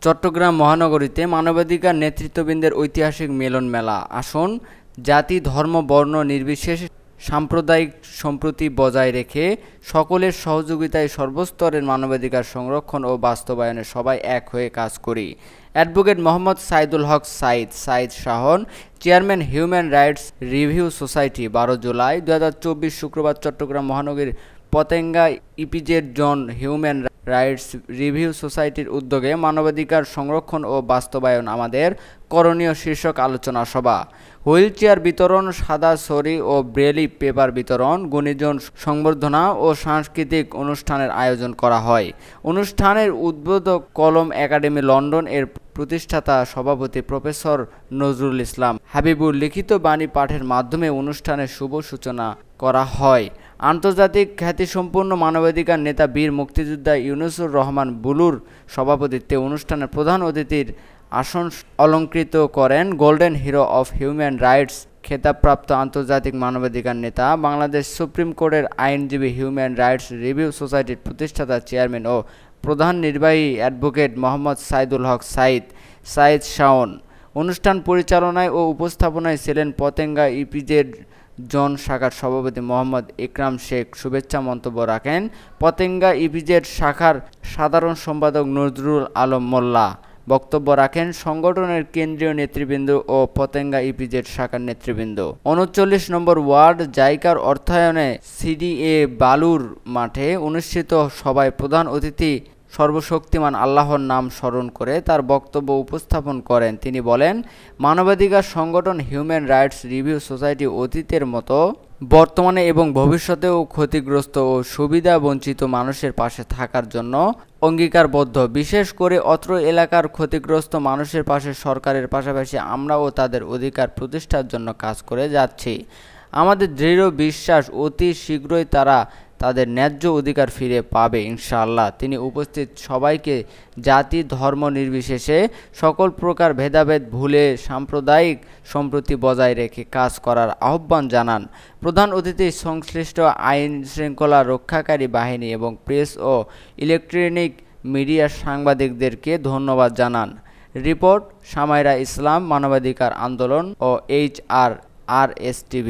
চট্টগ্রাম মহানগরীতে মানবাধিকার নেতৃত্ববৃন্দের ঐতিহাসিক মিলন মেলা। আসুন জাতি, ধর্ম, বর্ণ নির্বিশেষে সাম্প্রদায়িক সম্প্রীতি বজায় রেখে সকলের সহযোগিতায় সর্বস্তরের মানবাধিকার সংরক্ষণ ও বাস্তবায়নে সবাই এক হয়ে কাজ করি। Advocate Mohammad Saidul Haque Saeed Shahan, chairman human rights review society. 12 July 2024 শুক্রবার চট্টগ্রাম মহানগরীর Patenga EPZ zone human rights review সোসাইটির উদ্যোগে মানবাধিকার সংরক্ষণ ও বাস্তবায়ন আমাদের করণীয় শীর্ষক আলোচনা সভা। হুইল চেয়ার বিতরণ, সাদা ছড়ি ও ব্রেলি পেপার বিতরণ, গুণীজন সংবর্ধনা ও সাংস্কৃতিক অনুষ্ঠানের আয়োজন করা হয়। অনুষ্ঠানের উদ্বোধক কলম একাডেমি লন্ডন এর প্রতিষ্ঠাতা সভাপতি প্রফেসর নজরুল ইসলাম হাবিবুর লিখিত বাণী পাঠের মাধ্যমে অনুষ্ঠানের শুভ সূচনা করা হয়। আন্তর্জাতিক খ্যাতিসম্পন্ন মানবাধিকার নেতা বীর মুক্তিযোদ্ধা ইউনুসুর রহমান বুলুর সভাপতিত্বে অনুষ্ঠানের প্রধান অতিথির আসন অলংকৃত করেন golden hero of human rights খেতাবপ্রাপ্ত আন্তর্জাতিক মানবাধিকার নেতা, বাংলাদেশ সুপ্রিম কোর্টের আইনজীবী, হিউম্যান রাইটস রিভিউ সোসাইটির প্রতিষ্ঠাতা চেয়ারম্যান ও প্রধান নির্বাহী অ্যাডভোকেট মোহাম্মদ সাইদুল হক সাইদ শাওন। অনুষ্ঠান পরিচালনায় ও উপস্থাপনায় ছিলেন পতেঙ্গা ইপিজেড জোন শাখার সভাপতি মোহাম্মদ ইকরাম শেখ। শুভেচ্ছা মন্তব্য রাখেন পতেঙ্গা ইপিজেড শাখার সাধারণ সম্পাদক নজরুল আলম মোল্লা। বক্তব্য রাখেন সংগঠনের কেন্দ্রীয় নেতৃবৃন্দ ও পতেঙ্গা ইপিজেড শাখার নেতৃবৃন্দ। 39 নম্বর ওয়ার্ড জাইকার অর্থায়নে সিডিএ বালুর মাঠে অনুষ্ঠিত সভায় প্রধান অতিথি সর্বশক্তিমান আল্লাহর নাম স্মরণ করে তার বক্তব্য উপস্থাপন করেন। তিনি বলেন, মানবাধিকার সংগঠন হিউম্যান রাইটস রিভিউ সোসাইটি অতীতের মতো বর্তমানে এবং ভবিষ্যতেও ক্ষতিগ্রস্ত ও সুবিধা বঞ্চিত মানুষের পাশে থাকার জন্য অঙ্গীকারবদ্ধ। বিশেষ করে অত্র এলাকার ক্ষতিগ্রস্ত মানুষের পাশে সরকারের পাশাপাশি আমরাও তাদের অধিকার প্রতিষ্ঠার জন্য কাজ করে যাচ্ছি। আমাদের দৃঢ় বিশ্বাস অতি শীঘ্রই তারা তাদের ন্যায্য অধিকার ফিরে পাবে ইনশাআল্লাহ। তিনি উপস্থিত সবাইকে জাতি, ধর্ম নির্বিশেষে সকল প্রকার ভেদাভেদ ভুলে সাম্প্রদায়িক সম্প্রীতি বজায় রেখে কাজ করার আহ্বান জানান। প্রধান অতিথি সংশ্লিষ্ট আইন শৃঙ্খলা রক্ষাকারী বাহিনী এবং প্রেস ও ইলেকট্রনিক মিডিয়ার সাংবাদিকদেরকে ধন্যবাদ জানান। রিপোর্ট সামাইরা ইসলাম, মানবাধিকার আন্দোলন ও HRRS TV।